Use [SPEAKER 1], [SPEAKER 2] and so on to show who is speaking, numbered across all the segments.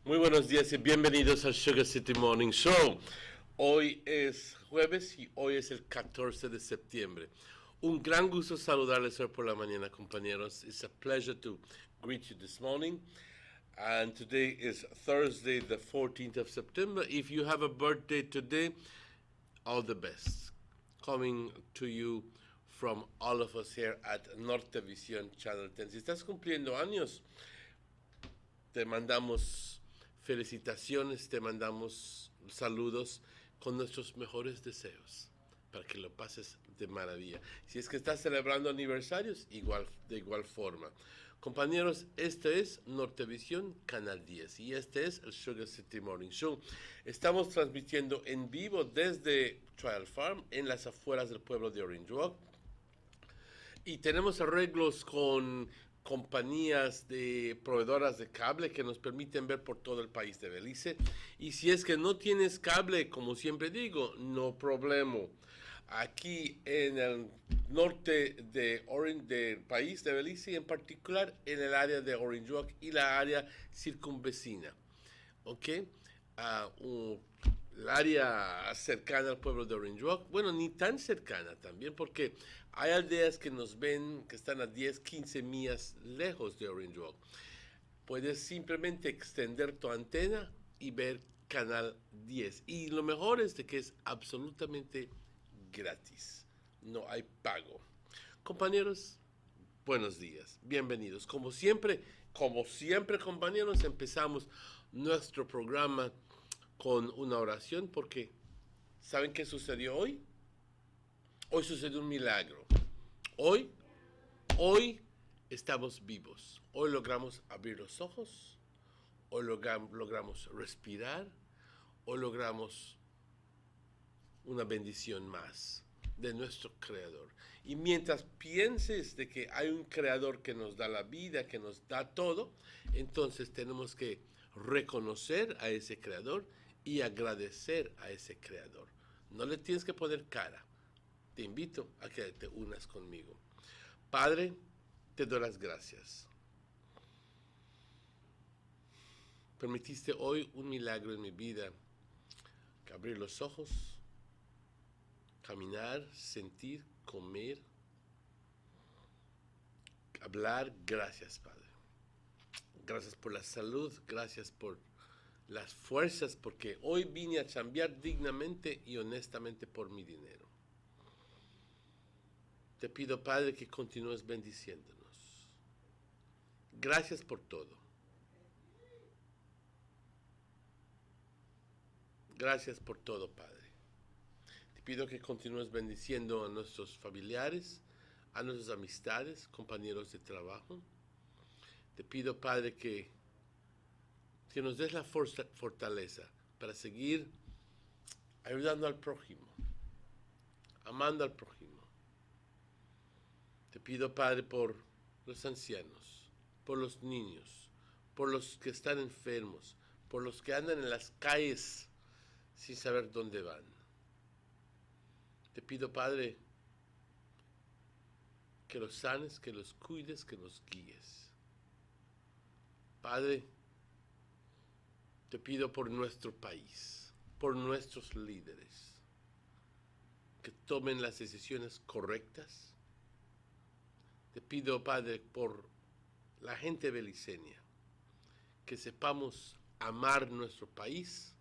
[SPEAKER 1] Muy buenos días y bienvenidos al Sugar City Morning Show. Hoy es jueves y hoy es el 14 de septiembre. Un gran gusto saludarles hoy por la mañana, compañeros. It's a pleasure to greet you this morning. And today is Thursday, the 14th of September. If you have a birthday today, all the best. Coming to you from all of us here at Nortevisión Channel 10. Si estás cumpliendo años, te mandamos felicitaciones, te mandamos saludos con nuestros mejores deseos para que lo pases de maravilla. Si es que estás celebrando aniversarios, de igual forma. Compañeros, este es Nortevisión Canal 10 y este es el Sugar City Morning Show. Estamos transmitiendo en vivo desde Trial Farm en las afueras del pueblo de Orange Walk y tenemos arreglos con compañías de proveedoras de cable que nos permiten ver por todo el país de Belice. Y si es que no tienes cable, como siempre digo, no problema. Aquí en el norte del país de Belice y en particular en el área de Orange Walk y la área circunvecina. ¿Ok? El área cercana al pueblo de Orange Walk, bueno, ni tan cercana también, porque hay aldeas que nos ven que están a 10, 15 millas lejos de Orange Walk. Puedes simplemente extender tu antena y ver Canal 10. Y lo mejor es de que es absolutamente gratis, no hay pago. Compañeros, buenos días, bienvenidos. Como siempre, compañeros, empezamos nuestro programa con una oración porque ¿saben qué sucedió hoy? Hoy sucedió un milagro. Hoy estamos vivos. Hoy logramos abrir los ojos. Hoy logramos respirar. Hoy logramos una bendición más de nuestro Creador. Y mientras pienses de que hay un Creador que nos da la vida, que nos da todo, entonces tenemos que reconocer a ese Creador y agradecer a ese Creador. No le tienes que poner cara. Te invito a que te unas conmigo. Padre, te doy las gracias. Permitiste hoy un milagro en mi vida. Abrir los ojos, caminar, sentir, comer, hablar. Gracias, Padre. Gracias por la salud, gracias por las fuerzas, porque hoy vine a chambear dignamente y honestamente por mi dinero. Te pido, Padre, que continúes bendiciéndonos. Gracias por todo. Gracias por todo, Padre. Te pido que continúes bendiciendo a nuestros familiares, a nuestras amistades, compañeros de trabajo. Te pido, Padre, que nos des la fortaleza para seguir ayudando al prójimo, amando al prójimo. Te pido, Padre, por los ancianos, por los niños, por los que están enfermos, por los que andan en las calles sin saber dónde van. Te pido, Padre, que los sanes, que los cuides, que los guíes. Padre, te pido por nuestro país, por nuestros líderes, que tomen las decisiones correctas. Te pido, Padre, por la gente beliceña, que sepamos amar nuestro país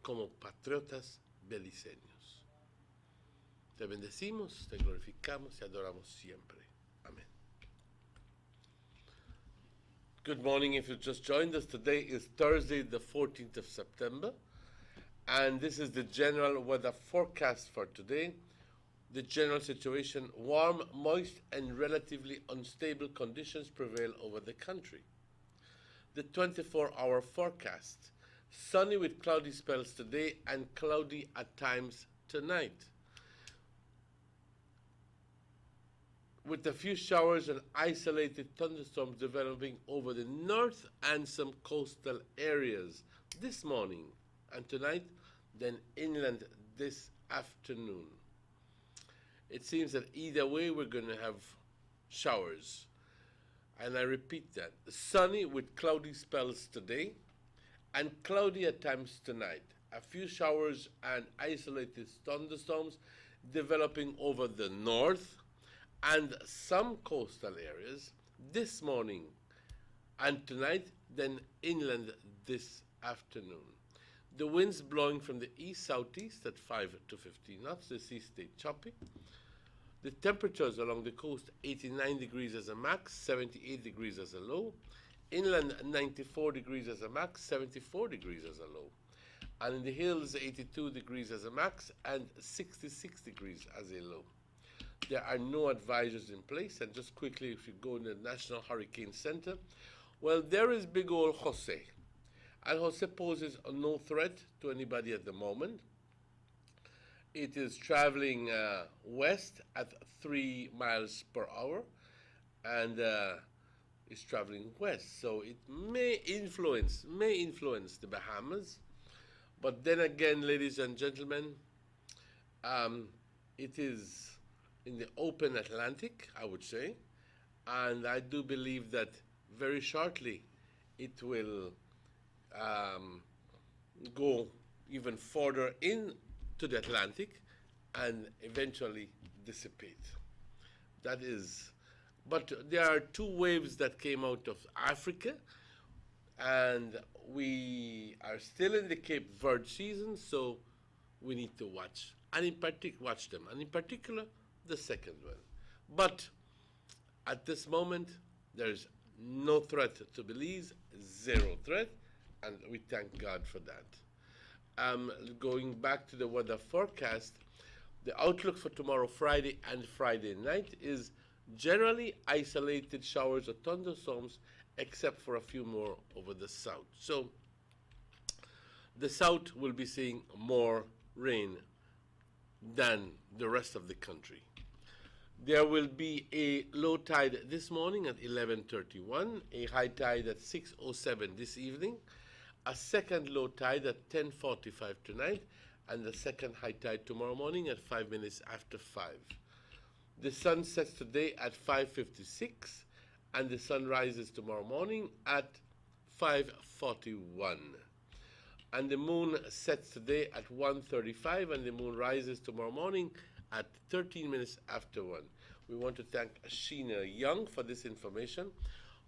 [SPEAKER 1] como patriotas beliceños. Te bendecimos, te glorificamos y adoramos siempre. Amén. Good morning. If you just joined us, today is Thursday, the 14th of September, and this is the general weather forecast for today. The general situation: warm, moist, and relatively unstable conditions prevail over the country. The 24-hour forecast: sunny with cloudy spells today and cloudy at times tonight, with a few showers and isolated thunderstorms developing over the north and some coastal areas this morning and tonight, then inland this afternoon. It seems that either way we're going to have showers. And I repeat that. Sunny with cloudy spells today and cloudy at times tonight. A few showers and isolated thunderstorms developing over the north and some coastal areas this morning and tonight, then inland this afternoon. The winds blowing from the east-southeast at 5 to 15 knots. The sea stayed choppy. The temperatures along the coast, 89 degrees as a max, 78 degrees as a low. Inland, 94 degrees as a max, 74 degrees as a low. And in the hills, 82 degrees as a max and 66 degrees as a low. There are no advisories in place. And just quickly, if you go in the National Hurricane Center, well, there is big old Jose. And Jose poses no threat to anybody at the moment. It is traveling west at 3 miles per hour and is traveling west. So it may influence the Bahamas. But then again, ladies and gentlemen, it is in the open Atlantic, I would say. And I do believe that very shortly it will go even further into the Atlantic and eventually dissipate. That is, but there are 2 waves that came out of Africa, and we are still in the Cape Verde season, so we need to watch, and watch them, and in particular, the second one. But at this moment, there's no threat to Belize, 0 threat, and we thank God for that. Going back to the weather forecast, the outlook for tomorrow, Friday and Friday night is generally isolated showers or thunderstorms, except for a few more over the south. So the south will be seeing more rain than the rest of the country. There will be a low tide this morning at 11:31, a high tide at 6:07 this evening, a second low tide at 10:45 tonight, and the second high tide tomorrow morning at 5 minutes after 5. The sun sets today at 5:56, and the sun rises tomorrow morning at 5:41. And the moon sets today at 1:35, and the moon rises tomorrow morning at 13 minutes after 1. We want to thank Sheena Young for this information.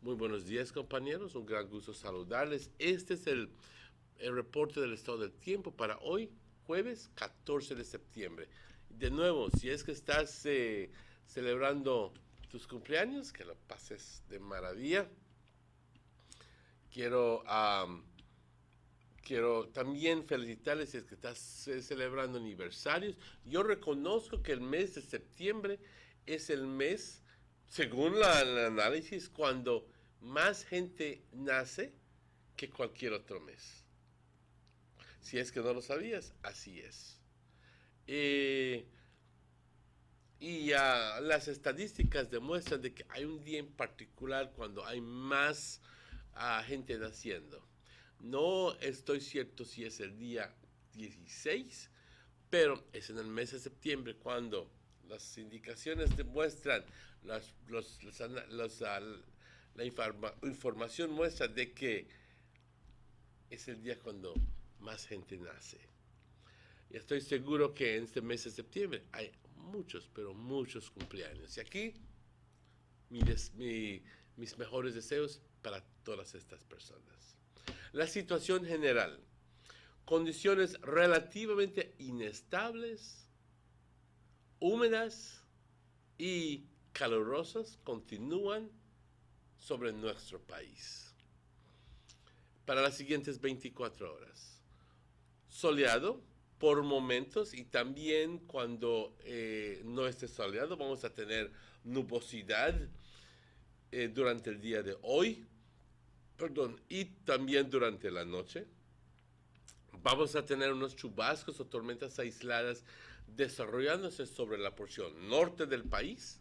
[SPEAKER 1] Muy buenos días, compañeros. Un gran gusto saludarles. Este es el reporte del estado del tiempo para hoy, jueves 14 de septiembre. De nuevo, si es que estás celebrando tus cumpleaños, que lo pases de maravilla. Quiero también felicitarles si es que estás celebrando aniversarios. Yo reconozco que el mes de septiembre es el mes, según el análisis, cuando más gente nace que cualquier otro mes. Si es que no lo sabías, así es. Las estadísticas demuestran de que hay un día en particular cuando hay más gente naciendo. No estoy cierto si es el día 16, pero es en el mes de septiembre cuando las indicaciones demuestran, la información muestra de que es el día cuando más gente nace. Y estoy seguro que en este mes de septiembre hay muchos, pero muchos cumpleaños. Y aquí mis mejores deseos para todas estas personas. La situación general. Condiciones relativamente inestables, húmedas y calurosas continúan sobre nuestro país para las siguientes 24 horas. Soleado por momentos, y también cuando no esté soleado vamos a tener nubosidad durante el día de hoy, y también durante la noche. Vamos a tener unos chubascos o tormentas aisladas desarrollándose sobre la porción norte del país,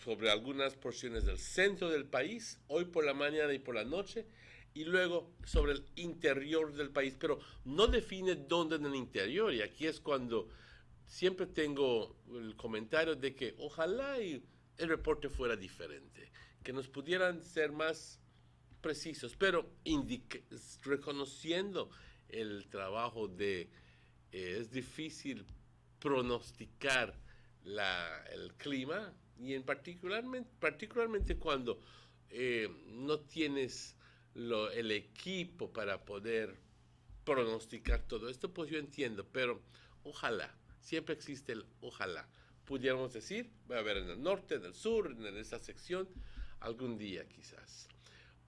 [SPEAKER 1] sobre algunas porciones del centro del país, hoy por la mañana y por la noche, y luego sobre el interior del país, pero no define dónde en el interior, y aquí es cuando siempre tengo el comentario de que ojalá el reporte fuera diferente, que nos pudieran ser más precisos, pero reconociendo el trabajo de... es difícil pronosticar el clima, y particularmente cuando no tienes el equipo para poder pronosticar todo esto, pues yo entiendo, pero ojalá, siempre existe el ojalá. Pudiéramos decir, va a haber en el norte, en el sur, en esa sección, algún día quizás.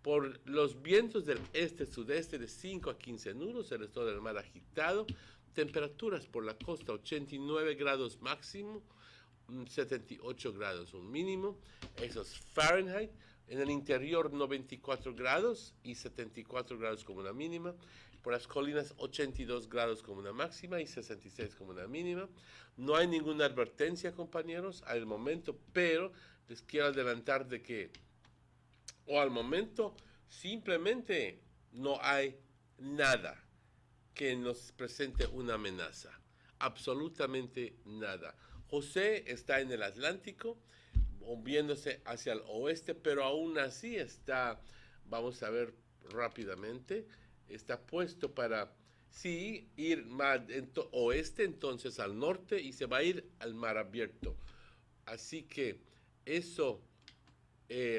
[SPEAKER 1] Por los vientos del este-sudeste de 5 a 15 nudos, el estado del mar agitado, temperaturas por la costa 89 grados máximo, 78 grados un mínimo, eso es Fahrenheit. En el interior 94 grados y 74 grados como una mínima. Por las colinas 82 grados como una máxima y 66 como una mínima. No hay ninguna advertencia, compañeros, al momento, pero les quiero adelantar de que, al momento, simplemente no hay nada que nos presente una amenaza. Absolutamente nada. José está en el Atlántico, moviéndose hacia el oeste, pero aún así está, vamos a ver rápidamente, está puesto para, sí, ir más oeste, entonces al norte, y se va a ir al mar abierto. Así que eso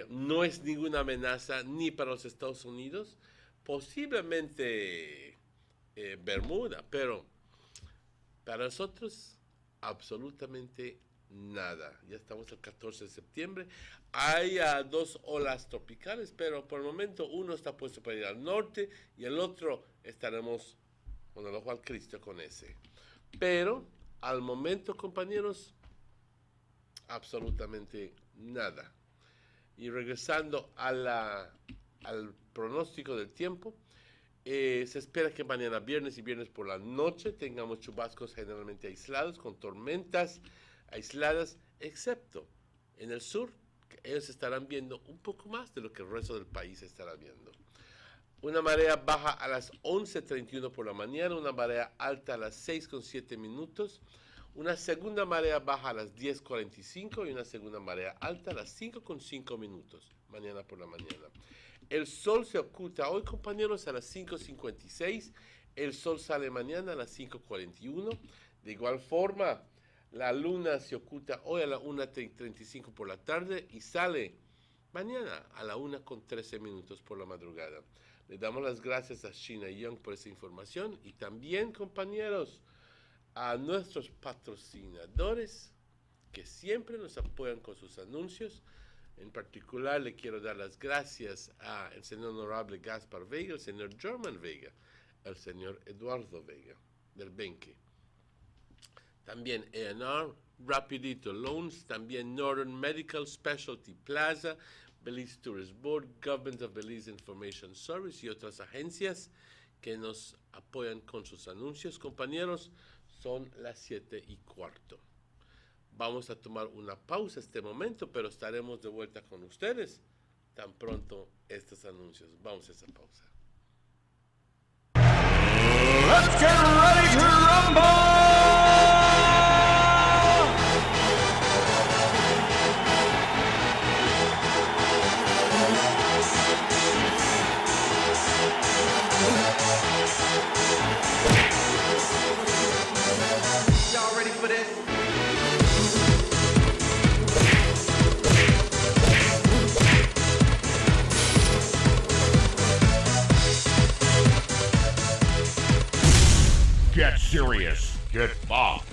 [SPEAKER 1] no es ninguna amenaza ni para los Estados Unidos, posiblemente Bermuda, pero para nosotros absolutamente nada. Ya estamos el 14 de septiembre. Hay 2 olas tropicales, pero por el momento uno está puesto para ir al norte y el otro estaremos con el ojo al Cristo con ese. Pero al momento, compañeros, absolutamente nada. Y regresando al pronóstico del tiempo, se espera que mañana viernes y viernes por la noche tengamos chubascos generalmente aislados con tormentas aisladas, excepto en el sur, que ellos estarán viendo un poco más de lo que el resto del país estará viendo. Una marea baja a las 11:31 por la mañana, una marea alta a las 6:07 minutos, una segunda marea baja a las 10:45 y una segunda marea alta a las 5:05 minutos, mañana por la mañana. El sol se oculta hoy, compañeros, a las 5:56, el sol sale mañana a las 5:41, de igual forma, la luna se oculta hoy a la 1:35 por la tarde y sale mañana a la 1:13 minutos por la madrugada. Le damos las gracias a China Young por esa información y también, compañeros, a nuestros patrocinadores que siempre nos apoyan con sus anuncios. En particular, le quiero dar las gracias al señor honorable Gaspar Vega, el señor German Vega, el señor Eduardo Vega, del Benque. También A&R, Rapidito Loans, también Northern Medical Specialty Plaza, Belize Tourist Board, Government of Belize Information Service y otras agencias que nos apoyan con sus anuncios. Compañeros, son las 7:15. Vamos a tomar una pausa este momento, pero estaremos de vuelta con ustedes tan pronto estos anuncios. Vamos a esa pausa.
[SPEAKER 2] Let's get ready to rumble! Y'all ready for this?
[SPEAKER 3] Get serious. Get bopped.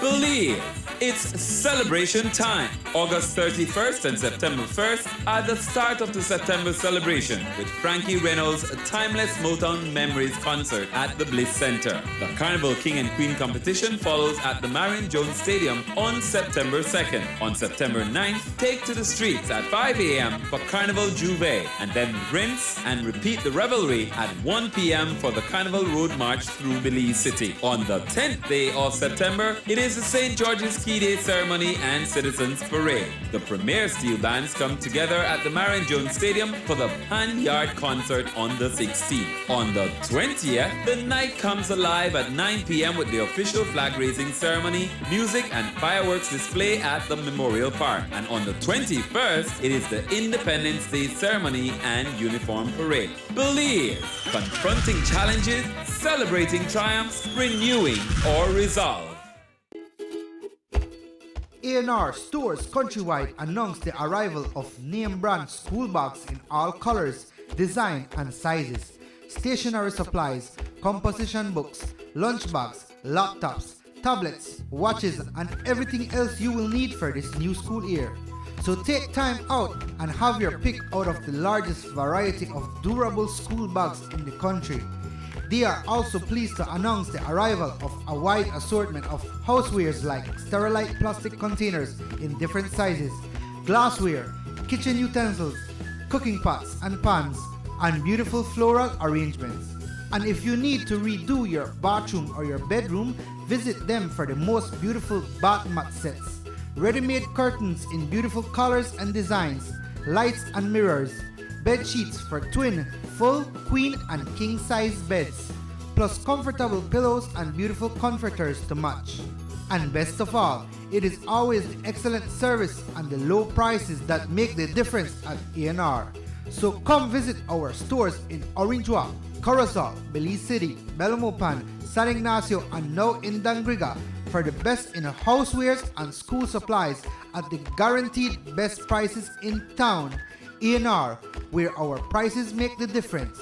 [SPEAKER 4] Believe it's celebration time. August 31st and September 1st are the start of the September celebration with Frankie Reynolds' Timeless Motown Memories concert at the Bliss Center. The Carnival King and Queen competition follows at the Marion Jones Stadium on September 2nd. On September 9th, take to the streets at 5 a.m. for Carnival Juve and then rinse and repeat the revelry at 1 p.m. for the Carnival Road March through Belize City. On the 10th day of September, it is is the St. George's Key Day Ceremony and Citizens Parade. The premier steel bands come together at the Marion Jones Stadium for the Pan Yard concert on the 16th. On the 20th, the night comes alive at 9 p.m. with the official flag raising ceremony, music and fireworks display at the Memorial Park. And on the 21st, it is the Independence Day ceremony and uniform parade. Believe, confronting challenges, celebrating triumphs, renewing or resolve.
[SPEAKER 5] A&R Stores Countrywide announced the arrival of name brand school bags in all colors, design and sizes, stationery supplies, composition books, lunch bags, laptops, tablets, watches and everything else you will need for this new school year. So take time out and have your pick out of the largest variety of durable school bags in the country. They are also pleased to announce the arrival of a wide assortment of housewares like Sterilite plastic containers in different sizes, glassware, kitchen utensils, cooking pots and pans, and beautiful floral arrangements. And if you need to redo your bathroom or your bedroom, visit them for the most beautiful bath mat sets, ready-made curtains in beautiful colors and designs, lights and mirrors, bed sheets for twin, full, queen and king size beds, plus comfortable pillows and beautiful comforters to match. And best of all, it is always the excellent service and the low prices that make the difference at A&R. So come visit our stores in Orange Walk, Corozal, Belize City, Belmopan, San Ignacio and now in Dangriga for the best in housewares and school supplies at the guaranteed best prices in town. A&R, where our prices make the difference.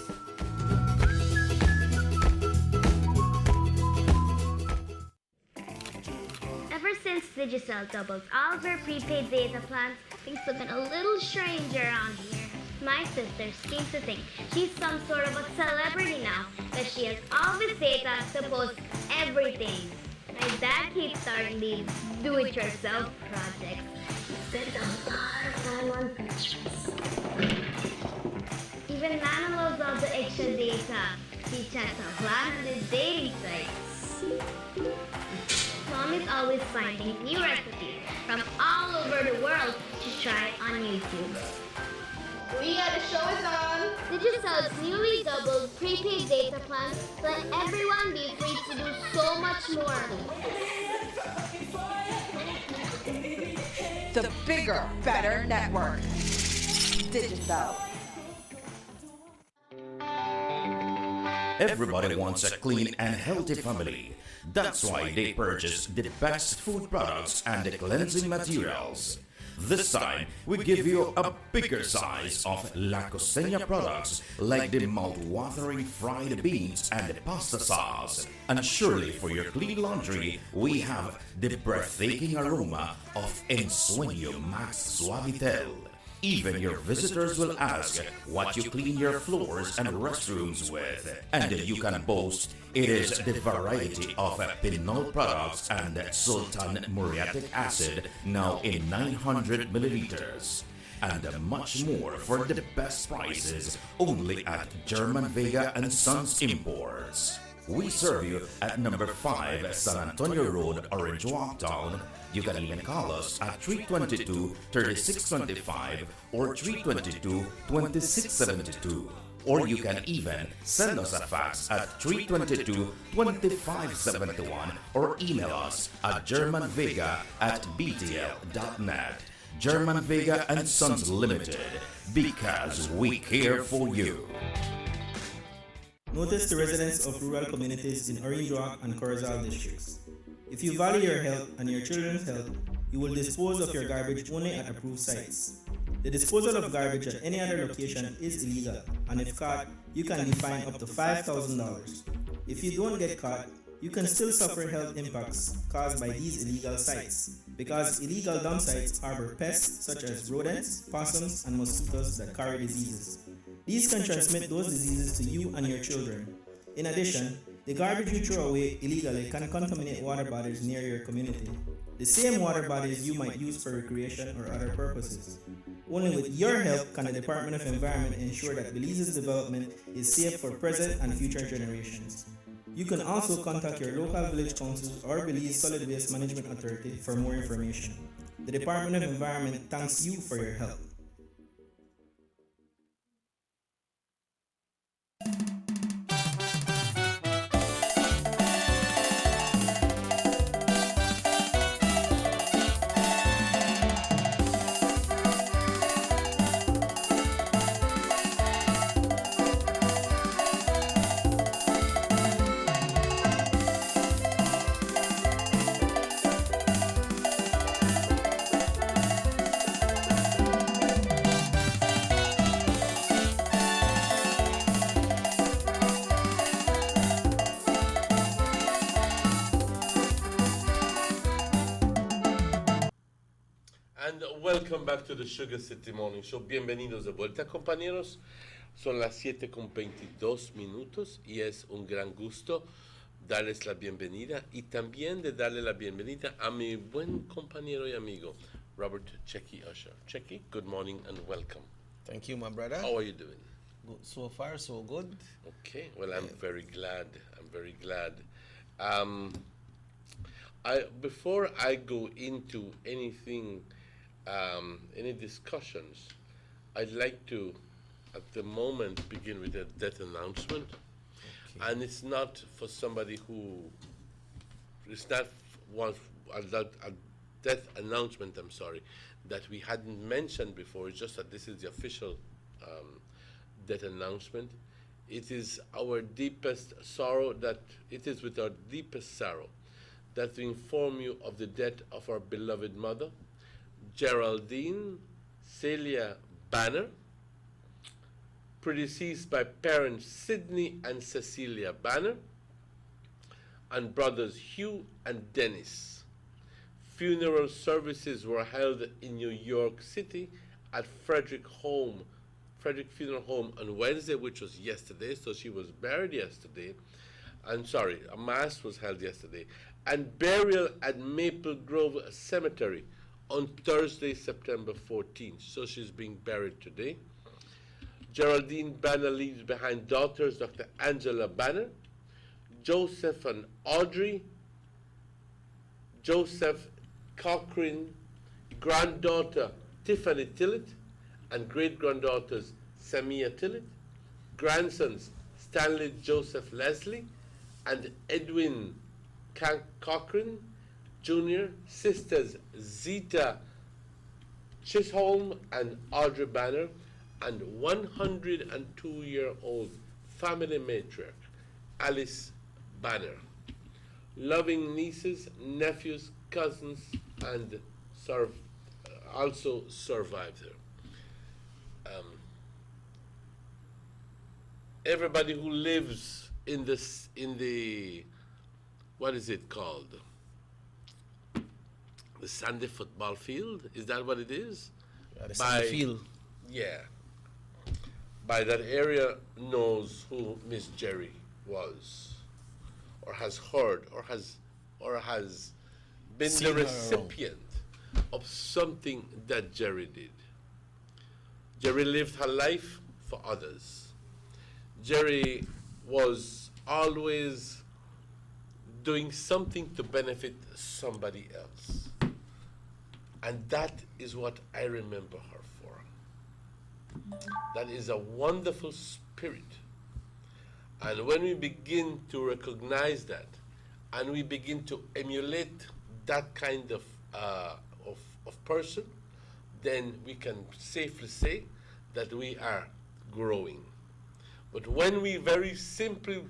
[SPEAKER 6] Ever since Digicel doubled all of their prepaid data plans, things looking a little strange around here. My sister seems to think she's some sort of a celebrity now, that she has all this data to post everything. My dad keeps starting these do-it-yourself projects. He spends a lot of time on Pinterest. Even Nana loves all the extra data. She chats a lot on the dating sites. Mom is always finding new recipes from all over the world to try on YouTube.
[SPEAKER 7] Leah, the show is on!
[SPEAKER 6] Digicel's newly doubled prepaid data plans let everyone be free to do so much more.
[SPEAKER 7] The bigger, better network. Digicel.
[SPEAKER 3] Everybody wants a clean and healthy family. That's why they purchase the best food products and the cleansing materials. This time, we give you a bigger size of La Costeña products like the mouth-watering fried beans and the pasta sauce. And surely for your clean laundry, we have the breathtaking aroma of Ensueño Max Suavitel. Even your visitors will ask what you clean your floors and restrooms with. And you can boast it is the variety of Pinol products and Sultan muriatic acid now in 900 milliliters. And much more for the best prices only at German Vega and Sons Imports. We serve you at number 5 San Antonio Road, Orange Walk Town. You can even call us at 322-3625 or 322-2672. Or you can even send us a fax at 322-2571 or email us at germanvega@btl.net. German Vega and Sons Limited, because we care for you.
[SPEAKER 8] Notice the residents of rural communities in Orange Walk and Corozal districts. If you value your health and your children's health, you will dispose of your garbage only at approved sites. The disposal of garbage at any other location is illegal, and if caught, you can be fined up to $5,000. If you don't get caught, you can still suffer health impacts caused by these illegal sites, because illegal dump sites harbor pests such as rodents, possums, and mosquitoes that carry diseases. These can transmit those diseases to you and your children. In addition, the garbage you throw away illegally can contaminate water bodies near your community. The same water bodies you might use for recreation or other purposes. Only with your help can the Department of Environment ensure that Belize's development is safe for present and future generations. You can also contact your local village council or Belize Solid Waste Management Authority for more information. The Department of Environment thanks you for your help.
[SPEAKER 1] And welcome back to the Sugar City Morning Show. Bienvenidos de vuelta, compañeros. Son las 7:22 y es un gran gusto darles la bienvenida y también de darle la bienvenida a mi buen compañero y amigo, Robert Checky Usher. Checky, good morning and welcome.
[SPEAKER 9] Thank you, my brother.
[SPEAKER 1] How are you doing?
[SPEAKER 9] Good. So far, so good.
[SPEAKER 1] Okay, well, I'm very glad. I'm very glad. Before I go into anything, any discussions, I'd like to, at the moment, begin with a death announcement.
[SPEAKER 9] Okay.
[SPEAKER 1] And it's not for somebody who, it's not a death announcement, I'm sorry, that we hadn't mentioned before. It's just that this is the official death announcement. It is our deepest sorrow it is with our deepest sorrow that we inform you of the death of our beloved mother, Geraldine Celia Banner, predeceased by parents Sidney and Cecilia Banner, and brothers Hugh and Dennis. Funeral services were held in New York City at Frederick Funeral Home on Wednesday, which was yesterday, so she was buried yesterday. I'm sorry, a mass was held yesterday. And burial at Maple Grove Cemetery on Thursday, September 14th. So she's being buried today. Geraldine Banner leaves behind daughters Dr. Angela Banner, Joseph and Audrey, Joseph Cochran, granddaughter Tiffany Tillett, and great-granddaughters Samia Tillett, grandsons Stanley Joseph Leslie and Edwin Cochran Jr., sisters Zita Chisholm and Audrey Banner, and 102-year-old family matriarch Alice Banner. Loving nieces, nephews, cousins, and also survived her. Everybody who lives in the what is it called? The Sandy football field? Is that what it is?
[SPEAKER 9] Yeah, the Sandy field.
[SPEAKER 1] Yeah. By that area knows who Miss Jerry was, or has heard, or has been
[SPEAKER 9] Seen
[SPEAKER 1] the
[SPEAKER 9] her
[SPEAKER 1] recipient of something that Jerry did. Jerry lived her life for others. Jerry was always doing something to benefit somebody else. And that is what I remember her for. That is a wonderful spirit. And when we begin to recognize that, and we begin to emulate that kind of person, then we can safely say that we are growing. But when we very simply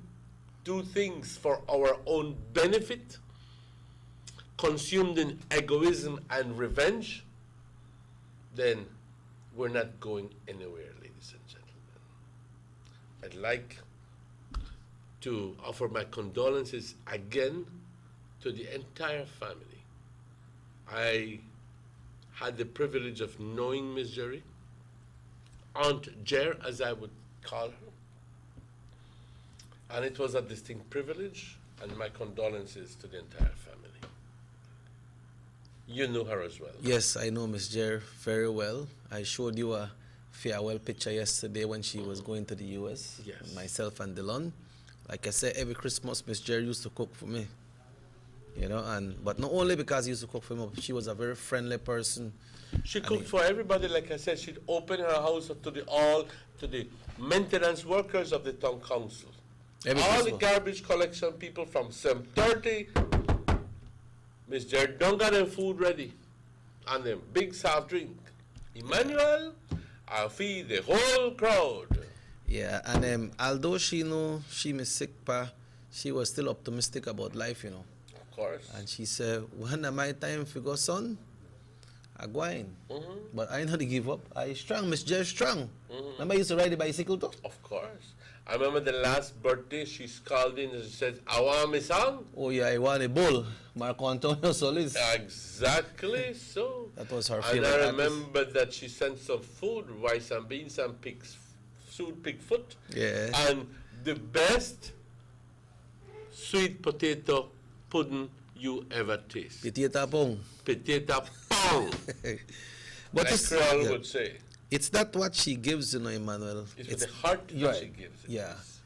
[SPEAKER 1] do things for our own benefit, consumed in egoism and revenge, then we're not going anywhere, ladies and gentlemen. I'd like to offer my condolences again to the entire family. I had the privilege of knowing Miss Jerry, Aunt Jer, as I would call her. And it was a distinct privilege, and my condolences to the entire family. You knew her as well.
[SPEAKER 9] Yes, I know Miss Jer very well. I showed you a farewell picture yesterday when she was going to the U.S.
[SPEAKER 1] Yes.
[SPEAKER 9] Myself and Delon. like I said, every Christmas, Miss Jerry used to cook for me. You know, but not only because he used to cook for me, but she was a very friendly person.
[SPEAKER 1] She cooked for everybody. Like I said, she'd open her house to the maintenance workers of the town council.
[SPEAKER 9] Every
[SPEAKER 1] all
[SPEAKER 9] Christmas.
[SPEAKER 1] the garbage collection people from 7:30. Miss Jerry don't got them food ready, and them big soft drink. Emmanuel, I'll feed the whole crowd.
[SPEAKER 9] Yeah, and although she knew she was sick, she was still optimistic about life, you know.
[SPEAKER 1] Of course.
[SPEAKER 9] And she said, when am my time for go, son? I go in. But I know to give up. I strong, Miss Jerry strong. Remember I used to ride the bicycle too?
[SPEAKER 1] Of course. I remember the last birthday, she called in and she said, I want my song.
[SPEAKER 9] Oh yeah, I want a bull. Marco Antonio Solis.
[SPEAKER 1] Exactly so.
[SPEAKER 9] That was her
[SPEAKER 1] And
[SPEAKER 9] favorite
[SPEAKER 1] I
[SPEAKER 9] artist.
[SPEAKER 1] remember that she sent some food, rice and beans and stewed pig foot.
[SPEAKER 9] Yeah.
[SPEAKER 1] And the best sweet potato pudding you ever taste.
[SPEAKER 9] Potato pong.
[SPEAKER 1] Potato pong.
[SPEAKER 9] But
[SPEAKER 1] like
[SPEAKER 9] it's,
[SPEAKER 1] Creole
[SPEAKER 9] yeah,
[SPEAKER 1] would say.
[SPEAKER 9] it's not what she gives, you know, Emmanuel.
[SPEAKER 1] It's with the heart that
[SPEAKER 9] right.
[SPEAKER 1] she gives. It
[SPEAKER 9] Yeah.
[SPEAKER 1] is.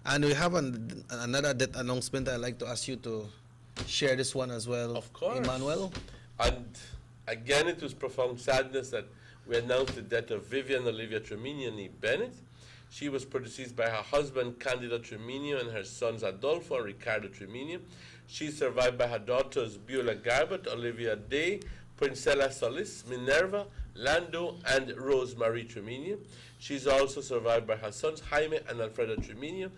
[SPEAKER 9] And we have another death announcement. I'd like to ask you to share this one as well.
[SPEAKER 1] Of course.
[SPEAKER 9] Emmanuel.
[SPEAKER 1] And again, it was profound sadness that we announced the death of Vivian Olivia Tremini Bennett. She was predeceased by her husband, Candido Tremini, and her sons, Adolfo and Ricardo Tremini. She is survived by her daughters, Beulah Garbett, Olivia Day, Princella Solis, Minerva, Lando, and Rosemary Tremini. She's also survived by her sons, Jaime and Alfredo Tremini,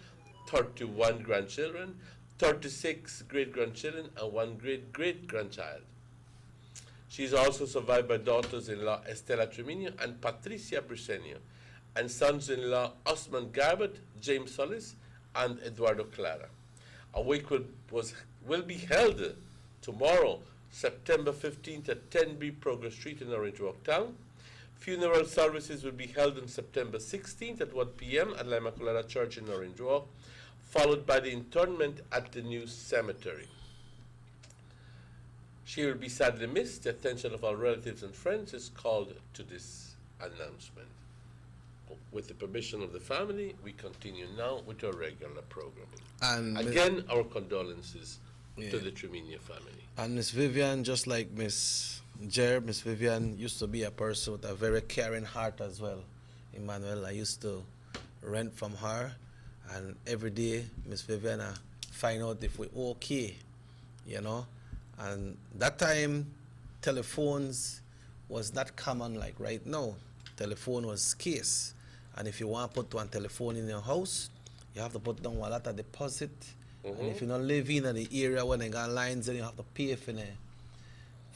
[SPEAKER 1] 31 grandchildren, 36 great-grandchildren, and 1 great-great-grandchild. She's also survived by daughters-in-law Estela Tremini and Patricia Briceño, and sons-in-law Osman Garbett, James Solis, and Eduardo Clara. A wake will be held tomorrow, September 15th at 10B Progress Street in Orange Walk Town. Funeral services will be held on September 16th at 1 p.m. at La Immaculada Church in Orange Walk, followed by the interment at the new cemetery. She will be sadly missed. The attention of our relatives and friends is called to this announcement. With the permission of the family, we continue now with our regular programming.
[SPEAKER 9] And
[SPEAKER 1] Again, our condolences
[SPEAKER 9] Yeah.
[SPEAKER 1] to the Tremini family.
[SPEAKER 9] And Miss Vivian, just like Miss Jer, Miss Vivian used to be a person with a very caring heart as well. Emmanuel, I used to rent from her, and every day Miss Vivian find out if we're okay, you know. And that time, telephones was not common like right now. Telephone was scarce, and if you want to put one telephone in your house, you have to put down a lot of deposit. And if you don't live in the area where they got lines, then you have to pay for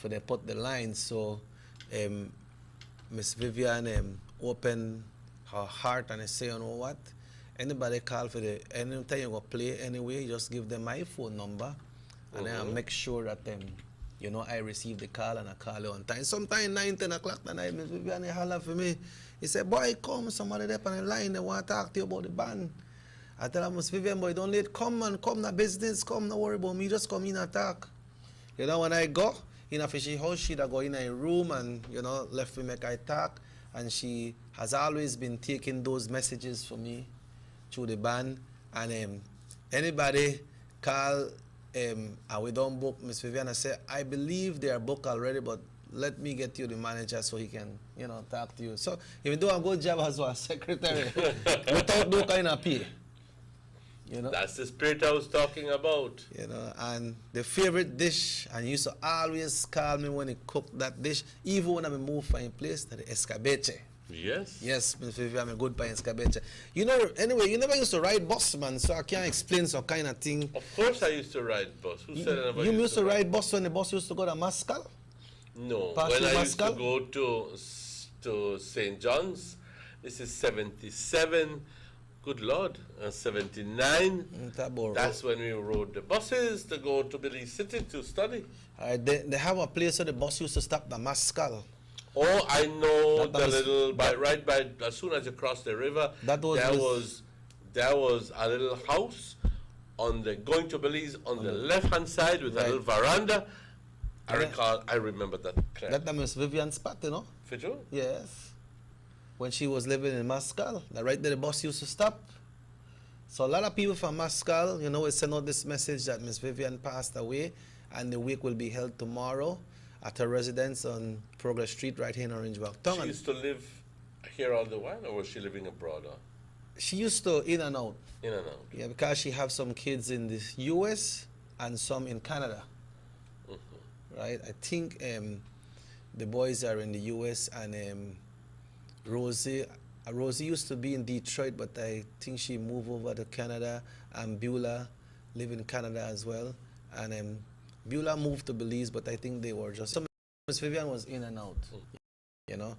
[SPEAKER 9] they put the lines. So Miss Vivian opened her heart and say, you know what? Anybody call for anytime you go play anyway, just give them my phone number, and then I make sure that you know, I receive the call and I call you on time. Sometimes 9, 10 o'clock the night, Miss Vivian holler for me. He said, boy, come, somebody there on the line, they want to talk to you about the band. I tell him, Miss Vivian, boy, don't let come na business, come, no worry about me, just come in and talk. You know, when I go in a fishy house, she'd go in a room and, you know, left me make I talk. And she has always been taking those messages for me through the band. And anybody call, and we don't book, Miss Vivian, I say, I believe they are booked already, but let me get you the manager so he can, you know, talk to you. So even though I'm a good job as a secretary, without no kind of pay. You know?
[SPEAKER 1] That's the spirit I was talking about.
[SPEAKER 9] You know, and the favorite dish, and he used to always call me when he cooked that dish, even when I moved from a place, to the escabeche.
[SPEAKER 1] Yes.
[SPEAKER 9] Yes, Miss Vivian, I'm a good by escabeche. You know, anyway, you never used to ride bus, man, so I can't explain some kind of thing.
[SPEAKER 1] Of course I used to ride bus. Who said I
[SPEAKER 9] You used to ride bus when the bus used to go to Mascal?
[SPEAKER 1] No.
[SPEAKER 9] Past
[SPEAKER 1] When
[SPEAKER 9] the
[SPEAKER 1] I used to
[SPEAKER 9] Mascal?
[SPEAKER 1] go to St. John's, this is 77, good Lord, 79. That's when we rode the buses to go to Belize City to study.
[SPEAKER 9] They have a place where the bus used to stop, the Mascal.
[SPEAKER 1] Oh, I know
[SPEAKER 9] That
[SPEAKER 1] the
[SPEAKER 9] was-
[SPEAKER 1] little, right by, as soon as you cross the river,
[SPEAKER 9] That was
[SPEAKER 1] there was a little house on the, going to Belize on the left-hand side with a
[SPEAKER 9] Right.
[SPEAKER 1] little veranda.
[SPEAKER 9] Yeah.
[SPEAKER 1] I remember that clear.
[SPEAKER 9] That Miss Vivian spot, you know?
[SPEAKER 1] For sure?
[SPEAKER 9] Yes. When she was living in Mascal, right there the bus used to stop. So a lot of people from Mescal, you know, will send out this message that Miss Vivian passed away, and the wake will be held tomorrow at her residence on Progress Street right here in Orange Walk.
[SPEAKER 1] She used to live here all the while, or was she living abroad?
[SPEAKER 9] She used to in and out.
[SPEAKER 1] In and out.
[SPEAKER 9] Yeah, because she have some kids in the U.S. and some in Canada. Right? I think the boys are in the U.S. and Rosie used to be in Detroit, but I think she moved over to Canada. And Beulah live in Canada as well. And Beulah moved to Belize, but I think they were just... Miss Vivian was in and out, you know.